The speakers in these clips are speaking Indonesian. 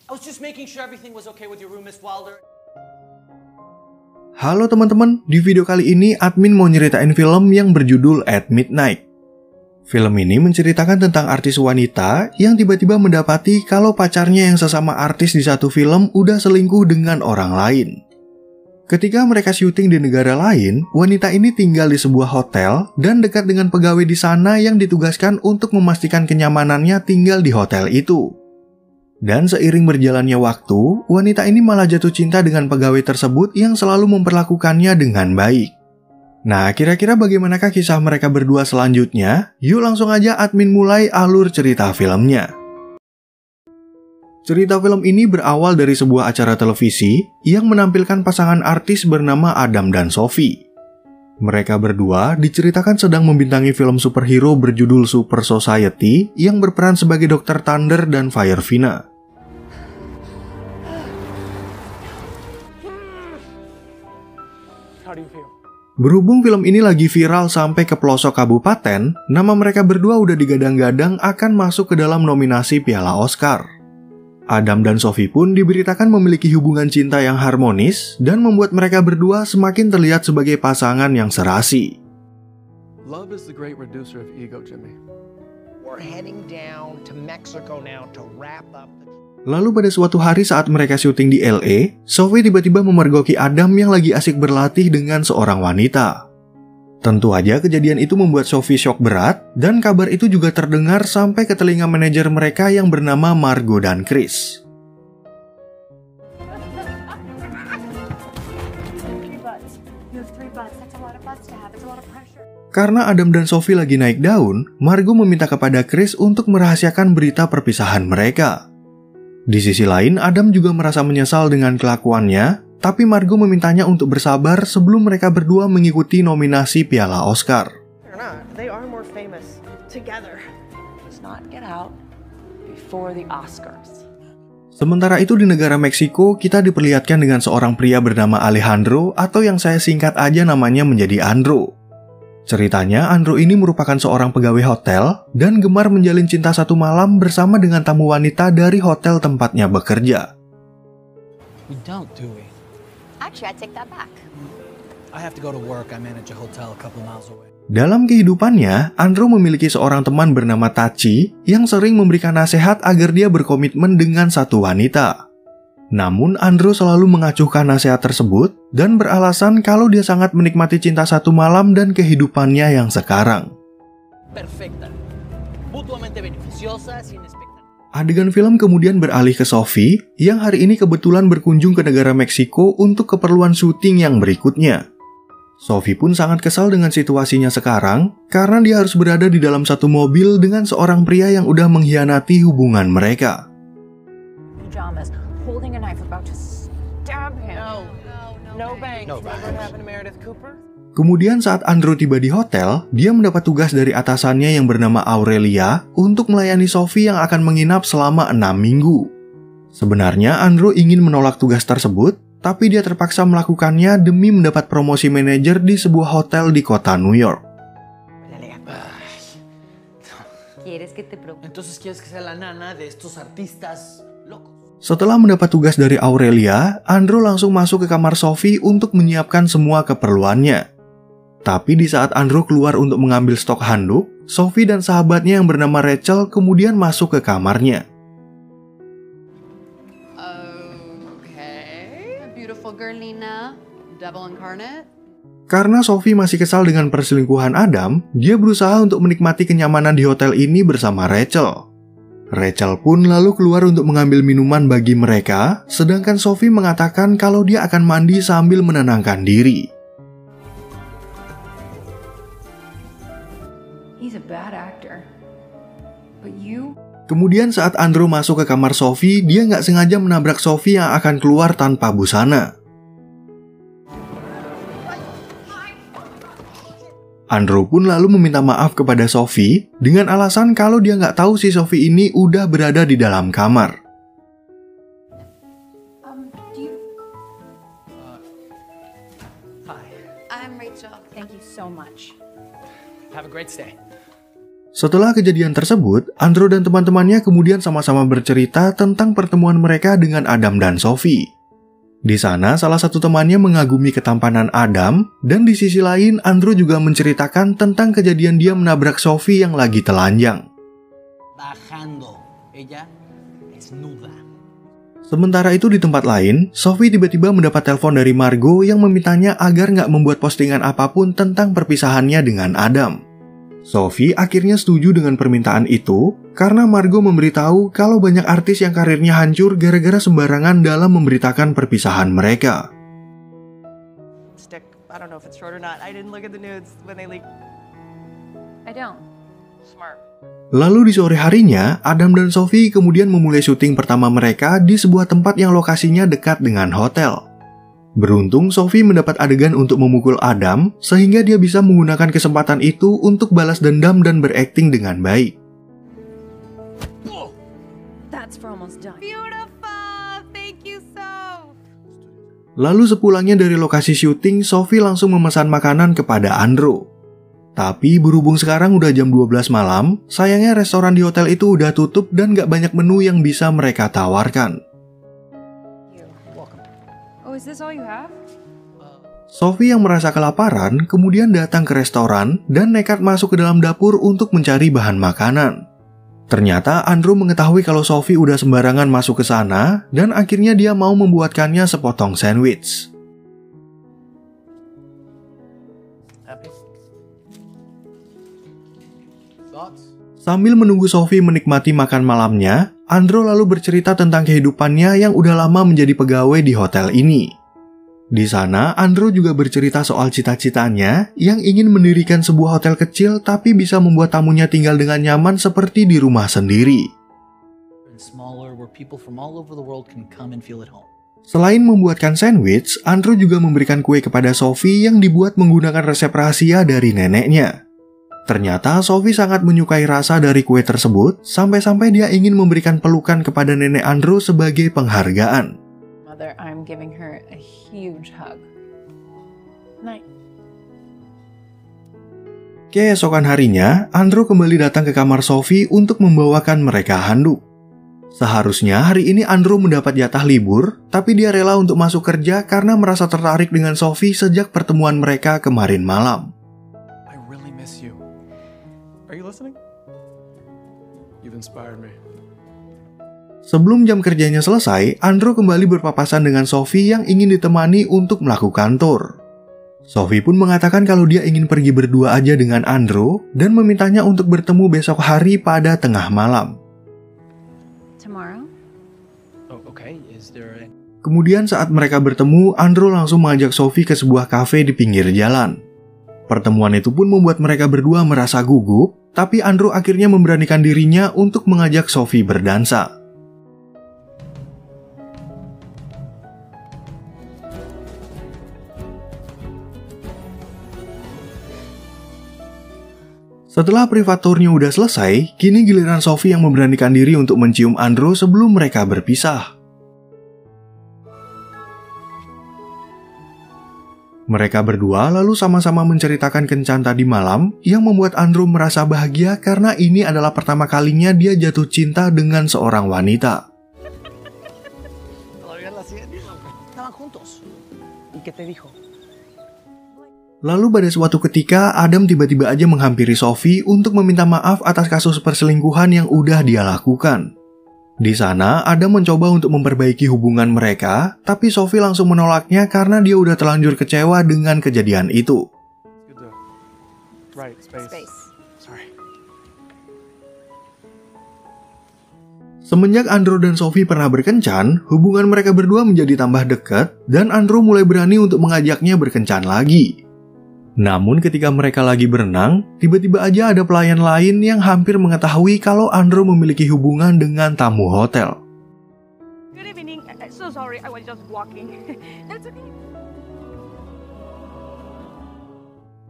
I was just making sure everything was okay with your room, Miss Wilder. Halo teman-teman, di video kali ini admin mau nyeritain film yang berjudul At Midnight. Film ini menceritakan tentang artis wanita yang tiba-tiba mendapati kalau pacarnya yang sesama artis di satu film udah selingkuh dengan orang lain. Ketika mereka syuting di negara lain, wanita ini tinggal di sebuah hotel dan dekat dengan pegawai di sana yang ditugaskan untuk memastikan kenyamanannya tinggal di hotel itu. Dan seiring berjalannya waktu, wanita ini malah jatuh cinta dengan pegawai tersebut yang selalu memperlakukannya dengan baik. Nah, kira-kira bagaimanakah kisah mereka berdua selanjutnya? Yuk langsung aja admin mulai alur cerita filmnya. Cerita film ini berawal dari sebuah acara televisi yang menampilkan pasangan artis bernama Adam dan Sophie. Mereka berdua diceritakan sedang membintangi film superhero berjudul Super Society yang berperan sebagai Dr. Thunder dan Firefina. Berhubung film ini lagi viral sampai ke pelosok kabupaten, nama mereka berdua udah digadang-gadang akan masuk ke dalam nominasi Piala Oscar. Adam dan Sophie pun diberitakan memiliki hubungan cinta yang harmonis dan membuat mereka berdua semakin terlihat sebagai pasangan yang serasi. Love is the great reducer of ego, Jimmy. We're heading down to Mexico now to wrap up the... Lalu pada suatu hari saat mereka syuting di LA, Sophie tiba-tiba memergoki Adam yang lagi asik berlatih dengan seorang wanita. Tentu aja kejadian itu membuat Sophie shock berat, dan kabar itu juga terdengar sampai ke telinga manajer mereka yang bernama Margo dan Chris. Karena Adam dan Sophie lagi naik daun, Margo meminta kepada Chris untuk merahasiakan berita perpisahan mereka. Di sisi lain, Adam juga merasa menyesal dengan kelakuannya, tapi Margo memintanya untuk bersabar sebelum mereka berdua mengikuti nominasi Piala Oscar. Sementara itu di negara Meksiko, kita diperlihatkan dengan seorang pria bernama Alejandro atau yang saya singkat aja namanya menjadi Andro. Ceritanya, Andro ini merupakan seorang pegawai hotel dan gemar menjalin cinta satu malam bersama dengan tamu wanita dari hotel tempatnya bekerja. We don't, do we? Actually, I take that back. I have to go to work. I manage a hotel a couple miles away. Dalam kehidupannya, Andro memiliki seorang teman bernama Tachi yang sering memberikan nasihat agar dia berkomitmen dengan satu wanita. Namun, Andro selalu mengacuhkan nasihat tersebut dan beralasan kalau dia sangat menikmati cinta satu malam dan kehidupannya yang sekarang. Perfecta. Mutuamente beneficiosa, sin expectativa. Adegan film kemudian beralih ke Sophie yang hari ini kebetulan berkunjung ke negara Meksiko untuk keperluan syuting yang berikutnya. Sophie pun sangat kesal dengan situasinya sekarang karena dia harus berada di dalam satu mobil dengan seorang pria yang udah mengkhianati hubungan mereka. Holding a knife about to stab him. No bangs. Never happened to Meredith Cooper? Kemudian saat Andro tiba di hotel, dia mendapat tugas dari atasannya yang bernama Aurelia untuk melayani Sophie yang akan menginap selama 6 minggu. Sebenarnya Andro ingin menolak tugas tersebut, tapi dia terpaksa melakukannya demi mendapat promosi manajer di sebuah hotel di kota New York. Entonces quieres que sea la nana de estos artistas locos. Setelah mendapat tugas dari Aurelia, Andro langsung masuk ke kamar Sophie untuk menyiapkan semua keperluannya. Tapi di saat Andro keluar untuk mengambil stok handuk, Sophie dan sahabatnya yang bernama Rachel kemudian masuk ke kamarnya. Okay, beautiful girl Nina, devil incarnate. Karena Sophie masih kesal dengan perselingkuhan Adam, dia berusaha untuk menikmati kenyamanan di hotel ini bersama Rachel. Rachel pun lalu keluar untuk mengambil minuman bagi mereka, sedangkan Sophie mengatakan kalau dia akan mandi sambil menenangkan diri. He's a bad actor. But you? Kemudian saat Andro masuk ke kamar Sophie, dia nggak sengaja menabrak Sophie yang akan keluar tanpa busana. Andro pun lalu meminta maaf kepada Sophie dengan alasan kalau dia nggak tahu si Sophie ini udah berada di dalam kamar. Hi. I'm Rachel. Thank you so much. Have a great stay. Setelah kejadian tersebut, Andrew dan teman-temannya kemudian sama-sama bercerita tentang pertemuan mereka dengan Adam dan Sophie. Di sana, salah satu temannya mengagumi ketampanan Adam, dan di sisi lain, Andrew juga menceritakan tentang kejadian dia menabrak Sophie yang lagi telanjang. Sementara itu di tempat lain, Sophie tiba-tiba mendapat telepon dari Margot yang memintanya agar nggak membuat postingan apapun tentang perpisahannya dengan Adam. Sophie akhirnya setuju dengan permintaan itu karena Margot memberitahu kalau banyak artis yang karirnya hancur gara-gara sembarangan dalam memberitakan perpisahan mereka. Lalu di sore harinya, Adam dan Sophie kemudian memulai syuting pertama mereka di sebuah tempat yang lokasinya dekat dengan hotel. Beruntung Sophie mendapat adegan untuk memukul Adam, sehingga dia bisa menggunakan kesempatan itu untuk balas dendam dan berakting dengan baik. Lalu sepulangnya dari lokasi syuting, Sophie langsung memesan makanan kepada Andrew. Tapi berhubung sekarang udah jam 12 malam, sayangnya restoran di hotel itu udah tutup dan gak banyak menu yang bisa mereka tawarkan. Is this all you have? Sophie yang merasa kelaparan kemudian datang ke restoran dan nekat masuk ke dalam dapur untuk mencari bahan makanan. Ternyata Andrew mengetahui kalau Sophie udah sembarangan masuk ke sana dan akhirnya dia mau membuatkannya sepotong sandwich. Sambil menunggu Sophie menikmati makan malamnya, Andrew lalu bercerita tentang kehidupannya yang udah lama menjadi pegawai di hotel ini. Di sana, Andrew juga bercerita soal cita-citanya yang ingin mendirikan sebuah hotel kecil tapi bisa membuat tamunya tinggal dengan nyaman seperti di rumah sendiri. Selain membuatkan sandwich, Andrew juga memberikan kue kepada Sophie yang dibuat menggunakan resep rahasia dari neneknya. Ternyata Sophie sangat menyukai rasa dari kue tersebut, sampai-sampai dia ingin memberikan pelukan kepada nenek Andrew sebagai penghargaan. I'm giving her a huge hug. Night. Keesokan harinya, Andrew kembali datang ke kamar Sophie untuk membawakan mereka handuk. Seharusnya hari ini Andrew mendapat jatah libur, tapi dia rela untuk masuk kerja karena merasa tertarik dengan Sophie sejak pertemuan mereka kemarin malam. I really miss you. Are you listening? You've inspired me. Sebelum jam kerjanya selesai, Andrew kembali berpapasan dengan Sophie yang ingin ditemani untuk melakukan tour. Sophie pun mengatakan kalau dia ingin pergi berdua aja dengan Andrew dan memintanya untuk bertemu besok hari pada tengah malam. Tomorrow? Oh, okay. Is there Kemudian saat mereka bertemu, Andrew langsung mengajak Sophie ke sebuah kafe di pinggir jalan. Pertemuan itu pun membuat mereka berdua merasa gugup, tapi Andrew akhirnya memberanikan dirinya untuk mengajak Sophie berdansa. Setelah privat tournya udah selesai, kini giliran Sophie yang memberanikan diri untuk mencium Andrew sebelum mereka berpisah. Mereka berdua lalu sama-sama menceritakan kencan tadi malam yang membuat Andrew merasa bahagia karena ini adalah pertama kalinya dia jatuh cinta dengan seorang wanita. Lalu pada suatu ketika, Adam tiba-tiba aja menghampiri Sophie untuk meminta maaf atas kasus perselingkuhan yang udah dia lakukan. Di sana, Adam mencoba untuk memperbaiki hubungan mereka, tapi Sophie langsung menolaknya karena dia udah terlanjur kecewa dengan kejadian itu. Semenjak Andrew dan Sophie pernah berkencan, hubungan mereka berdua menjadi tambah dekat dan Andrew mulai berani untuk mengajaknya berkencan lagi. Namun ketika mereka lagi berenang, tiba-tiba aja ada pelayan lain yang hampir mengetahui kalau Andrew memiliki hubungan dengan tamu hotel. Good evening. So sorry, I was just walking. That's okay.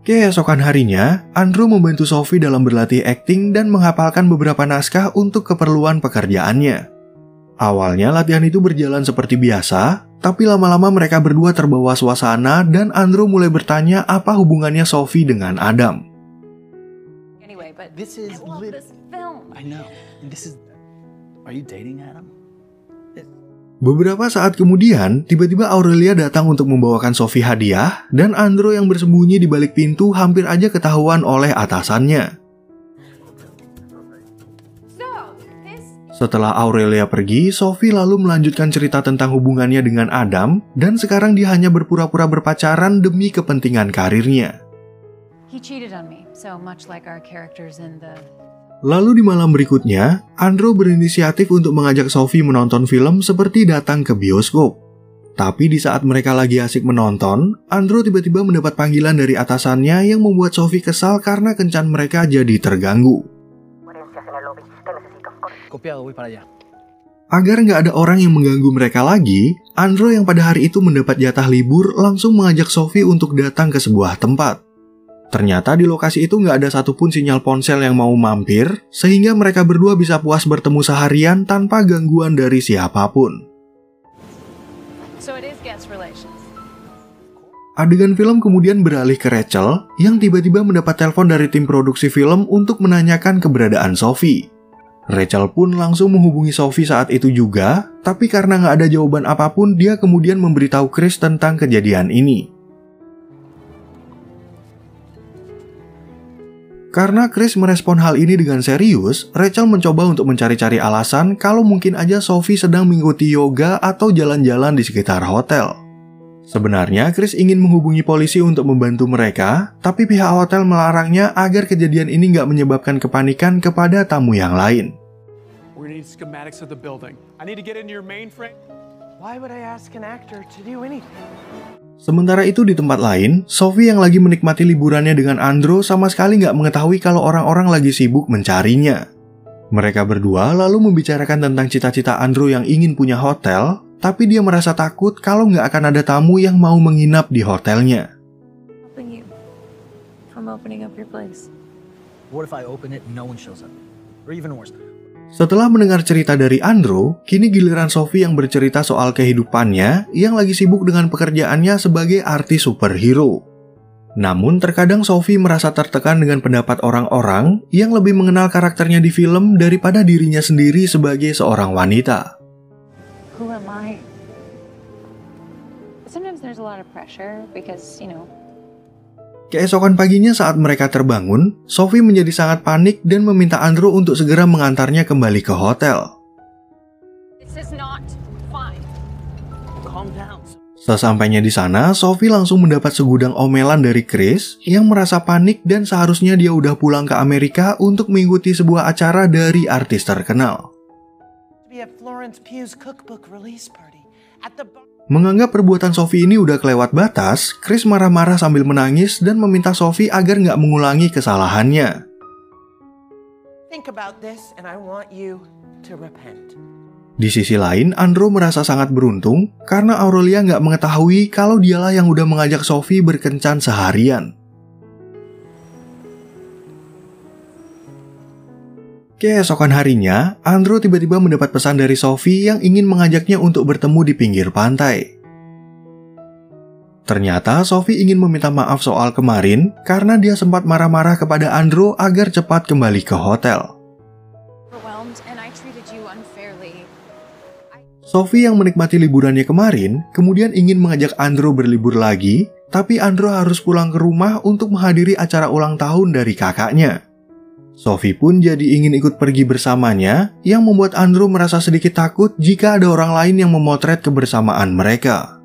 Keesokan harinya, Andrew membantu Sophie dalam berlatih akting dan menghafalkan beberapa naskah untuk keperluan pekerjaannya. Awalnya latihan itu berjalan seperti biasa, tapi lama-lama mereka berdua terbawa suasana dan Andrew mulai bertanya apa hubungannya Sophie dengan Adam. Anyway, but This is I love this film. I know. Are you dating Adam? Beberapa saat kemudian, tiba-tiba Aurelia datang untuk membawakan Sophie hadiah, dan Andrew yang bersembunyi di balik pintu hampir aja ketahuan oleh atasannya. Setelah Aurelia pergi, Sophie lalu melanjutkan cerita tentang hubungannya dengan Adam, dan sekarang dia hanya berpura-pura berpacaran demi kepentingan karirnya. He cheated on me, so much like our characters in the... Lalu di malam berikutnya, Andrew berinisiatif untuk mengajak Sophie menonton film seperti datang ke bioskop. Tapi di saat mereka lagi asik menonton, Andrew tiba-tiba mendapat panggilan dari atasannya yang membuat Sophie kesal karena kencan mereka jadi terganggu. Copiado, voy para allá. Agar nggak ada orang yang mengganggu mereka lagi, Andrew yang pada hari itu mendapat jatah libur langsung mengajak Sophie untuk datang ke sebuah tempat. Ternyata di lokasi itu nggak ada satupun sinyal ponsel yang mau mampir, sehingga mereka berdua bisa puas bertemu seharian tanpa gangguan dari siapapun. So it is guest relations. Adegan film kemudian beralih ke Rachel, yang tiba-tiba mendapat telepon dari tim produksi film untuk menanyakan keberadaan Sophie. Rachel pun langsung menghubungi Sophie saat itu juga, tapi karena nggak ada jawaban apapun, dia kemudian memberitahu Chris tentang kejadian ini. Karena Chris merespon hal ini dengan serius, Rachel mencoba untuk mencari-cari alasan kalau mungkin aja Sophie sedang mengikuti yoga atau jalan-jalan di sekitar hotel. Sebenarnya Chris ingin menghubungi polisi untuk membantu mereka, tapi pihak hotel melarangnya agar kejadian ini nggak menyebabkan kepanikan kepada tamu yang lain. We're gonna need schematics of the building. I need to get into your mainframe. Why would I ask an actor to do anything? Sementara itu di tempat lain, Sophie yang lagi menikmati liburannya dengan Andrew sama sekali nggak mengetahui kalau orang-orang lagi sibuk mencarinya. Mereka berdua lalu membicarakan tentang cita-cita Andrew yang ingin punya hotel, tapi dia merasa takut kalau nggak akan ada tamu yang mau menginap di hotelnya. Helping you from opening up your place. What if I open it and no one shows up? Or even worse. Setelah mendengar cerita dari Andrew, kini giliran Sophie yang bercerita soal kehidupannya yang lagi sibuk dengan pekerjaannya sebagai artis superhero. Namun terkadang Sophie merasa tertekan dengan pendapat orang-orang yang lebih mengenal karakternya di film daripada dirinya sendiri sebagai seorang wanita. Who am I? Sometimes there's a lot of pressure because, Keesokan paginya saat mereka terbangun, Sophie menjadi sangat panik dan meminta Andrew untuk segera mengantarnya kembali ke hotel. This is not fine. Calm down. Sesampainya di sana, Sophie langsung mendapat segudang omelan dari Chris yang merasa panik dan seharusnya dia udah pulang ke Amerika untuk mengikuti sebuah acara dari artis terkenal. We have Florence Pugh's cookbook release party at the bar. Menganggap perbuatan Sophie ini udah kelewat batas, Chris marah-marah sambil menangis dan meminta Sophie agar nggak mengulangi kesalahannya. Think about this and I want you to repent. Di sisi lain, Andrew merasa sangat beruntung karena Aurelia nggak mengetahui kalau dialah yang udah mengajak Sophie berkencan seharian. Keesokan harinya, Andrew tiba-tiba mendapat pesan dari Sophie yang ingin mengajaknya untuk bertemu di pinggir pantai. Ternyata Sophie ingin meminta maaf soal kemarin karena dia sempat marah-marah kepada Andrew agar cepat kembali ke hotel. Sophie yang menikmati liburannya kemarin, kemudian ingin mengajak Andrew berlibur lagi, tapi Andrew harus pulang ke rumah untuk menghadiri acara ulang tahun dari kakaknya. Sophie pun jadi ingin ikut pergi bersamanya, yang membuat Andrew merasa sedikit takut jika ada orang lain yang memotret kebersamaan mereka.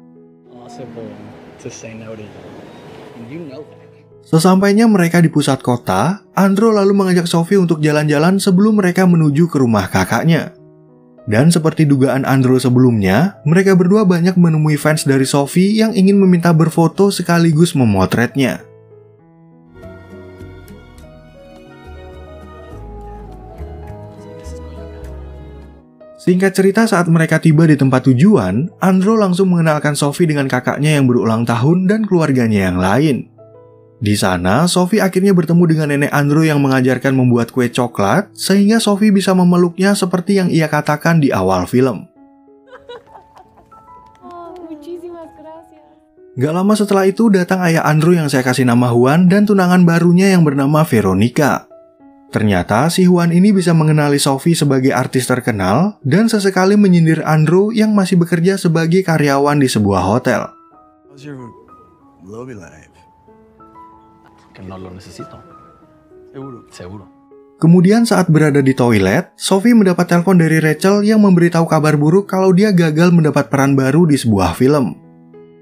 Sesampainya mereka di pusat kota, Andrew lalu mengajak Sophie untuk jalan-jalan sebelum mereka menuju ke rumah kakaknya. Dan seperti dugaan Andrew sebelumnya, mereka berdua banyak menemui fans dari Sophie yang ingin meminta berfoto sekaligus memotretnya. Singkat cerita, saat mereka tiba di tempat tujuan, Andrew langsung mengenalkan Sophie dengan kakaknya yang berulang tahun dan keluarganya yang lain. Di sana, Sophie akhirnya bertemu dengan nenek Andrew yang mengajarkan membuat kue coklat, sehingga Sophie bisa memeluknya seperti yang ia katakan di awal film. Gak lama setelah itu datang ayah Andrew yang saya kasih nama Juan dan tunangan barunya yang bernama Veronica. Ternyata si Juan ini bisa mengenali Sophie sebagai artis terkenal dan sesekali menyindir Andrew yang masih bekerja sebagai karyawan di sebuah hotel. How's your lobby life? Que no lo necesito. Seguro. Kemudian saat berada di toilet, Sophie mendapat telepon dari Rachel yang memberitahu kabar buruk kalau dia gagal mendapat peran baru di sebuah film.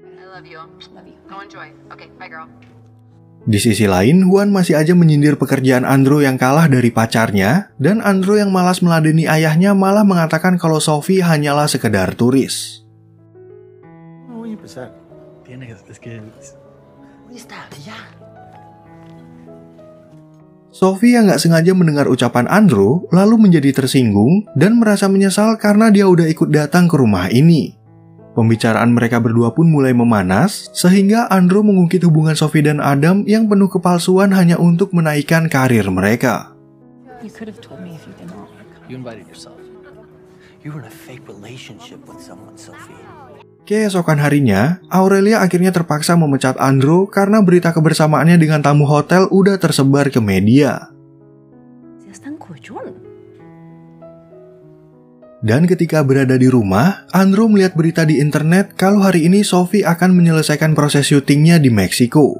I love you. Love you. Go enjoy. Okay, bye girl. Di sisi lain, Juan masih aja menyindir pekerjaan Andrew yang kalah dari pacarnya, dan Andrew yang malas meladeni ayahnya malah mengatakan kalau Sophie hanyalah sekedar turis. Sophie yang gak sengaja mendengar ucapan Andrew, lalu menjadi tersinggung dan merasa menyesal karena dia udah ikut datang ke rumah ini. Pembicaraan mereka berdua pun mulai memanas, sehingga Andrew mengungkit hubungan Sophie dan Adam yang penuh kepalsuan hanya untuk menaikkan karir mereka. You could have told me if you didn't want to come. You invited yourself. You were in a fake relationship with someone, Sophie. Keesokan harinya, Aurelia akhirnya terpaksa memecat Andrew karena berita kebersamaannya dengan tamu hotel udah tersebar ke media. Dan ketika berada di rumah, Andrew melihat berita di internet kalau hari ini Sophie akan menyelesaikan proses syutingnya di Meksiko.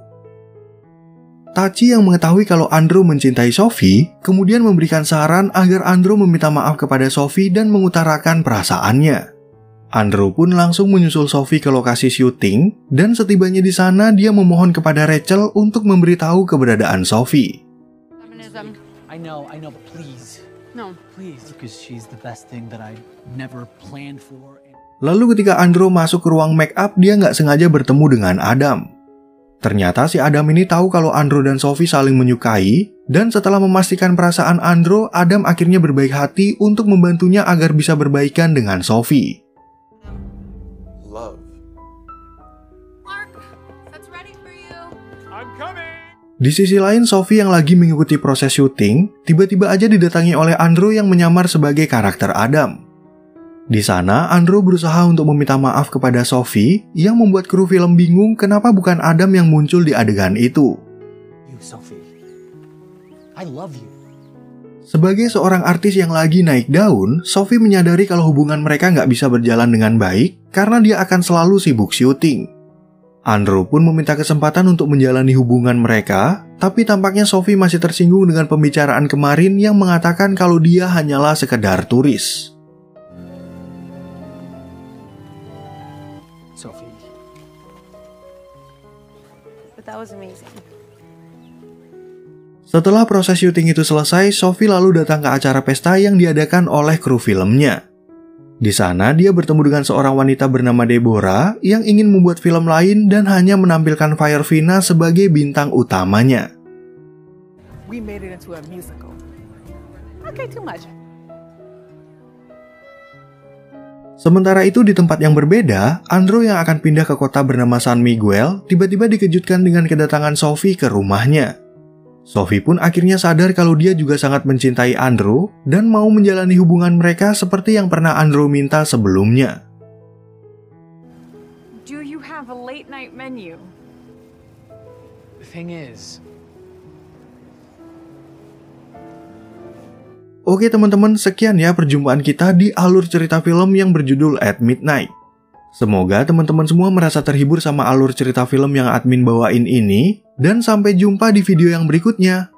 Tachi yang mengetahui kalau Andrew mencintai Sophie, kemudian memberikan saran agar Andrew meminta maaf kepada Sophie dan mengutarakan perasaannya. Andrew pun langsung menyusul Sophie ke lokasi syuting, dan setibanya di sana dia memohon kepada Rachel untuk memberitahu keberadaan Sophie. I know, but please. No. Please, because she's the best thing that I never planned for. Lalu ketika Andrew masuk ke ruang make up, dia nggak sengaja bertemu dengan Adam. Ternyata si Adam ini tahu kalau Andrew dan Sophie saling menyukai, dan setelah memastikan perasaan Andrew, Adam akhirnya berbaik hati untuk membantunya agar bisa berbaikan dengan Sophie. Love. Mark, that's ready for you. I'm coming! Di sisi lain, Sophie yang lagi mengikuti proses syuting, tiba-tiba aja didatangi oleh Andrew yang menyamar sebagai karakter Adam. Di sana, Andrew berusaha untuk meminta maaf kepada Sophie yang membuat kru film bingung kenapa bukan Adam yang muncul di adegan itu. You, Sophie. I love you. Sebagai seorang artis yang lagi naik daun, Sophie menyadari kalau hubungan mereka nggak bisa berjalan dengan baik karena dia akan selalu sibuk syuting. Andrew pun meminta kesempatan untuk menjalani hubungan mereka, tapi tampaknya Sophie masih tersinggung dengan pembicaraan kemarin yang mengatakan kalau dia hanyalah sekedar turis. Sophie. But that was amazing. Setelah proses syuting itu selesai, Sophie lalu datang ke acara pesta yang diadakan oleh kru filmnya. Di sana, dia bertemu dengan seorang wanita bernama Deborah yang ingin membuat film lain dan hanya menampilkan Fiervina sebagai bintang utamanya. We made it into a musical. Okay, too much. Sementara itu di tempat yang berbeda, Andrew yang akan pindah ke kota bernama San Miguel tiba-tiba dikejutkan dengan kedatangan Sophie ke rumahnya. Sophie pun akhirnya sadar kalau dia juga sangat mencintai Andrew dan mau menjalani hubungan mereka seperti yang pernah Andrew minta sebelumnya. Do you have a late night menu? The thing is... Oke teman-teman, sekian ya perjumpaan kita di alur cerita film yang berjudul At Midnight. Semoga teman-teman semua merasa terhibur sama alur cerita film yang admin bawain ini, dan sampai jumpa di video yang berikutnya.